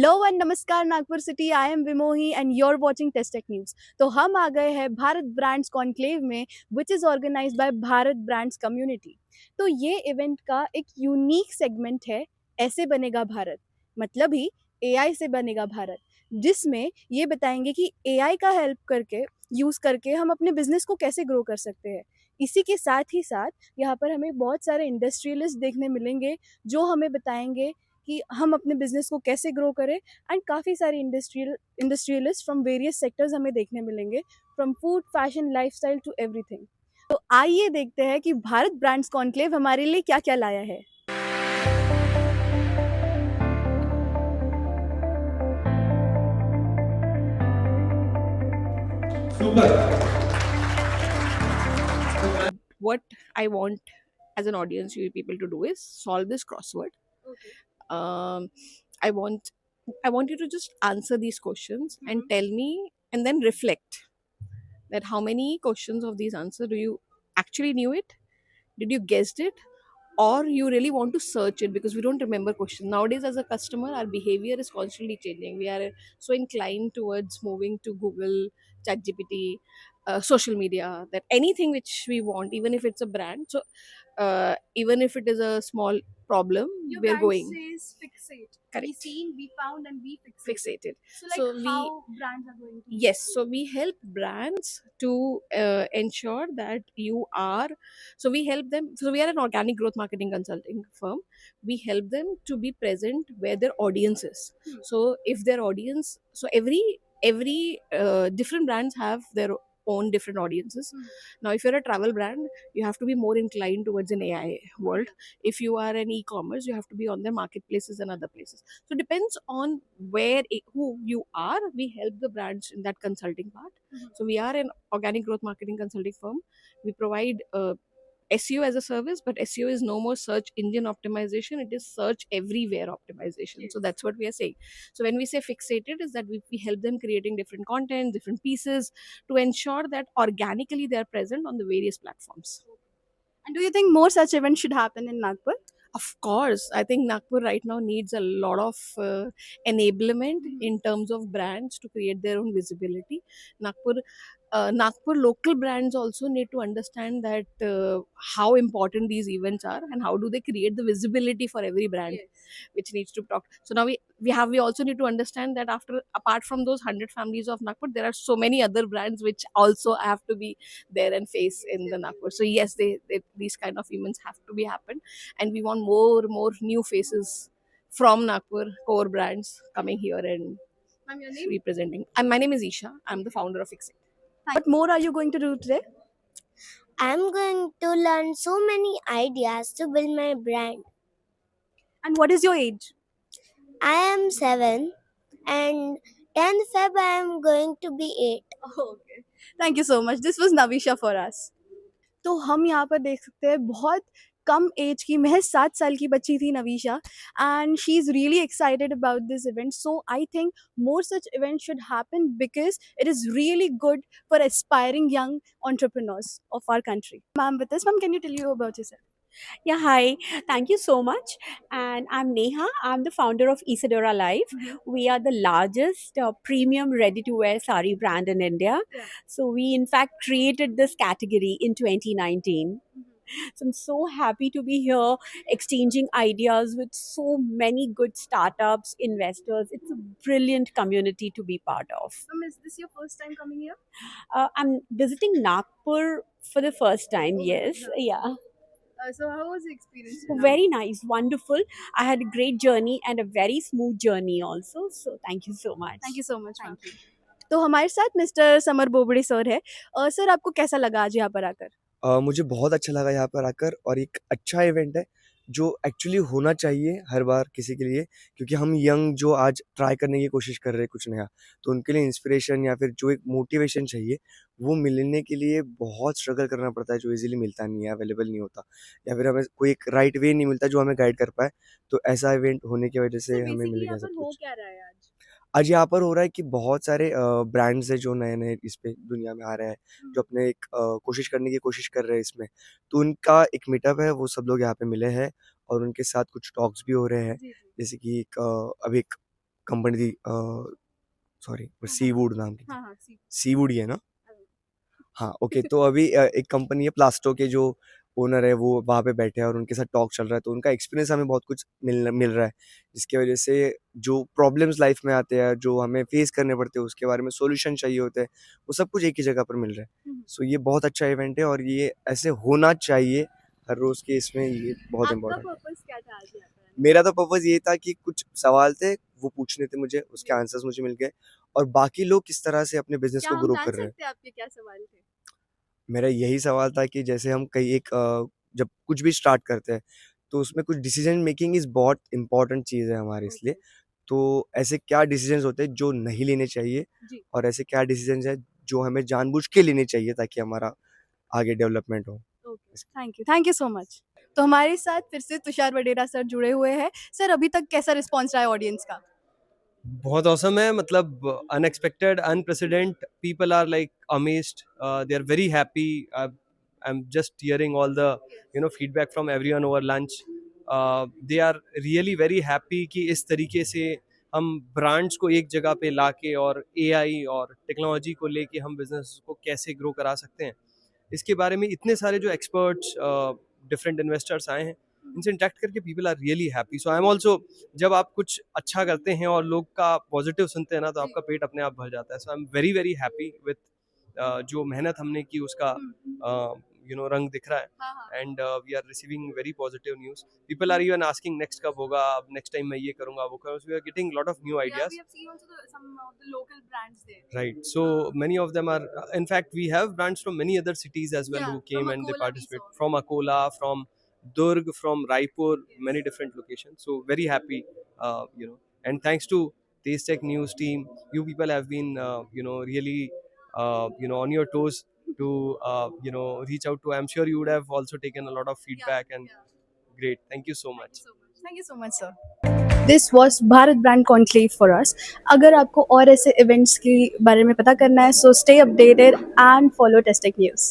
Hello and नमस्कार Nagpur city. I am Vimohi and you're watching test tech news. तो हम आ गए हैं भारत ब्रांड्स कॉन्क्लेव में, which is organised by Bharat brands community. तो ये इवेंट का एक यूनिक सेगमेंट है, ऐसे बनेगा भारत, मतलब ही एआई से बनेगा भारत, जिसमें ये बताएंगे कि एआई का हेल्प करके यूज़ करके हम अपने बिजनेस को कैसे ग्रो कर सकते हैं। इसी के साथ ही साथ यहाँ पर हमें बहुत सारे इंडस्ट्रियलिस्ट देखने मिलेंगे जो हमें बताएंगे कि हम अपने बिजनेस को कैसे ग्रो करें। एंड काफ़ी सारे इंडस्ट्रियलिस्ट फ्रॉम वेरियस सेक्टर्स हमें देखने मिलेंगे, from food, fashion, lifestyle to everything. तो आइए देखते हैं कि भारत ब्रांड्स कॉन्क्लेव हमारे लिए क्या क्या लाया है। What I want as an audience, you people to do is solve this crossword. Okay. Um, I want I want you to just answer these questions and Mhm. tell me, and then reflect that how many questions of these answer do you actually knew it, did you guessed it, or you really want to search it because we don't remember questions nowadays. As a customer, our behavior is constantly changing. We are so inclined towards moving to Google, ChatGPT, social media, that anything which we want, even if it's a brand, so even if it is a small problem, Your we're brand going says fixate. We correct seen, we found, and we fixated. So like So we how brands are going to yes, so we help brands to ensure that you are, so we help them, so we are an organic growth marketing consulting firm. We help them to be present where their audience is. So if their audience, so every different brands have their own different audiences. Now if you're a travel brand, you have to be more inclined towards an AI world. If you are an e-commerce, you have to be on their marketplaces and other places. So depends on who you are. We help the brands in that consulting part. So we are an organic growth marketing consulting firm. We provide SEO as a service, but SEO is no more search engine optimization. It is search everywhere optimization. So that's what we are saying. So when we say fixated, is that we help them creating different content, different pieces to ensure that organically they are present on the various platforms. And do you think more such events should happen in Nagpur? Of course, I think Nagpur right now needs a lot of enablement in terms of brands to create their own visibility. Nagpur local brands also need to understand that how important these events are and how do they create the visibility for every brand, which needs to talk. So now we also need to understand that after, apart from those 100 families of Nagpur, there are so many other brands which also have to be there and face in the Nagpur. So yes, these kind of events have to be happen, and we want more new faces from Nagpur core brands coming here and Ma'am, your name? representing. And my name is Isha. I'm the founder of Fixit. What more are you going to do today? I'm going to learn so many ideas to build my brand. And what is your age? I am 7 and 10th Feb I am going to be 8. Okay. Thank you so much. This was Navisha for us. तो हम यहाँ पर देख सकते हैं बहुत कम as की, महज 7 साल की बच्ची थी Navisha, and she is really excited about this event. So I think more such event should happen because it is really good for aspiring young entrepreneurs of our country. Ma'am, with this, ma'am, can you tell you about yourself? Yeah, hi. Thank you so much. And I'm Neha. I'm the founder of Isadora Life. We are the largest premium ready to wear sari brand in India. Yeah. So, we in fact created this category in 2019. So, I'm so happy to be here exchanging ideas with so many good startups, investors. It's a brilliant community to be part of. Ma'am, is this your first time coming here? I'm visiting Nagpur for the first time, Oh, yes. yeah. Yeah. So how was the experience? Very nice, wonderful. I had a great journey and a very smooth journey also. So thank you so much. Thank you so much. Thank you. तो हमारे साथ mister summer Bobde sir है. Sir, आपको कैसा लगा आज यहाँ पर आकर? मुझे बहुत अच्छा लगा यहाँ पर आकर, और एक अच्छा इवेंट है जो एक्चुअली होना चाहिए हर बार किसी के लिए, क्योंकि हम यंग जो आज ट्राई करने की कोशिश कर रहे हैं कुछ नया, तो उनके लिए इंस्पिरेशन या फिर जो एक मोटिवेशन चाहिए वो मिलने के लिए बहुत स्ट्रगल करना पड़ता है, जो इजीली मिलता नहीं है, अवेलेबल नहीं होता, या फिर हमें कोई एक राइट वे नहीं मिलता जो हमें गाइड कर पाए. तो ऐसा इवेंट होने की वजह से हमें मिल गया सब कुछ. क्या रहा है आज? आज यहाँ पर हो रहा है कि बहुत सारे ब्रांड्स हैं जो नए-नए इस पे दुनिया में आ रहे हैं, जो अपने एक कोशिश करने की कोशिश कर रहे हैं इसमें. तो उनका एक मीटअप है, वो सब लोग यहाँ पे मिले हैं और उनके साथ कुछ टॉक्स भी हो रहे हैं. जी, जी. जैसे कि अभी एक कंपनी थी, सॉरी सीवुड नाम की, हाँ हाँ सी सीवुड ही है ना? हाँ, ओके। तो अभी एक कंपनी है प्लास्टो के जो ओनर है वो वहाँ पे बैठे हैं और उनके साथ टॉक चल रहा है, तो उनका एक्सपीरियंस हमें बहुत कुछ मिल रहा है, जिसकी वजह से जो प्रॉब्लम्स लाइफ में आते हैं, जो हमें फेस करने पड़ते हैं, उसके बारे में सॉल्यूशन चाहिए होते हैं, वो सब कुछ एक ही जगह पर मिल रहा है। सो ये बहुत अच्छा इवेंट है और ये ऐसे होना चाहिए हर रोज़ के इसमें, ये बहुत आपका इम्पोर्टेंट है। पर्पस क्या था आज यहाँ पर आने मेरा तो पर्पज़ ये था कि कुछ सवाल थे, वो पूछने थे मुझे, उसके आंसर्स मुझे मिल गए और बाकी लोग किस तरह से अपने का? बिज़नेस क्या को हम ग्रो जान कर रहे हैं। सकते हैं आपके क्या सवाल थे? मेरा यही सवाल था कि जैसे हम कहीं जब कुछ भी स्टार्ट करते हैं, तो उसमें कुछ डिसीजन मेकिंग इज़ बहुत इम्पोर्टेंट चीज़ है हमारे इसलिए। तो ऐसे क्या डिसीजंस होते हैं जो नहीं लेने चाहिए जी। और ऐसे क्या डिसीजंस हैं जो हमें जानबूझ के लेने चाहिए ताकि हमारा आगे डेवलपमेंट हो? Okay, thank you so much. तो हमारे साथ फिर से तुषार वडेरा सर जुड़े हुए हैं। सर अभी तक कैसा रिस्पॉन्स रहा है ऑडियंस का? बहुत औसम है, मतलब unexpected, unprecedented, people are like amazed, they are very happy. I am just hearing all the feedback from everyone over lunch. They are really very happy कि इस तरीके से हम ब्रांड्स को एक जगह पे लाके और एआई और टेक्नोलॉजी को लेके हम बिजनेस को कैसे ग्रो करा सकते हैं, इसके बारे में इतने सारे जो एक्सपर्ट्स, डिफरेंट इन्वेस्टर्स आए हैं, इनसे इंटरेक्ट करके people are really happy. So I am also, जब आप कुछ अच्छा करते हैं और लोग का पॉजिटिव सुनते हैं ना, तो आपका पेट अपने आप भर जाता है. So I am very very happy with जो मेहनत हमने की उसका रंग दिख रहा है. हाँ हाँ। And we are receiving very positive news. People are even asking next कब होगा, अब नेक्स्ट टाइम मैं ये करूंगा वो करूंगा. We are getting lot of new ideas. We have seen also some of the local brands there. Right. So many of them are, in fact, we have brands from many other cities as well Yeah, who came from and they Akola we participate. saw. From Akola, from Durg, from Raipur, many different locations. So very happy, And thanks to Taste Tech News team, you people have been, really, on your toes to, reach out to. I'm sure you would have also taken a lot of feedback and great. Thank you so much. Thank you so much, sir. This was Bharat Brand Conclave for us. अगर आपको और ऐसे events के बारे में पता करना है, so stay updated and follow Testech News.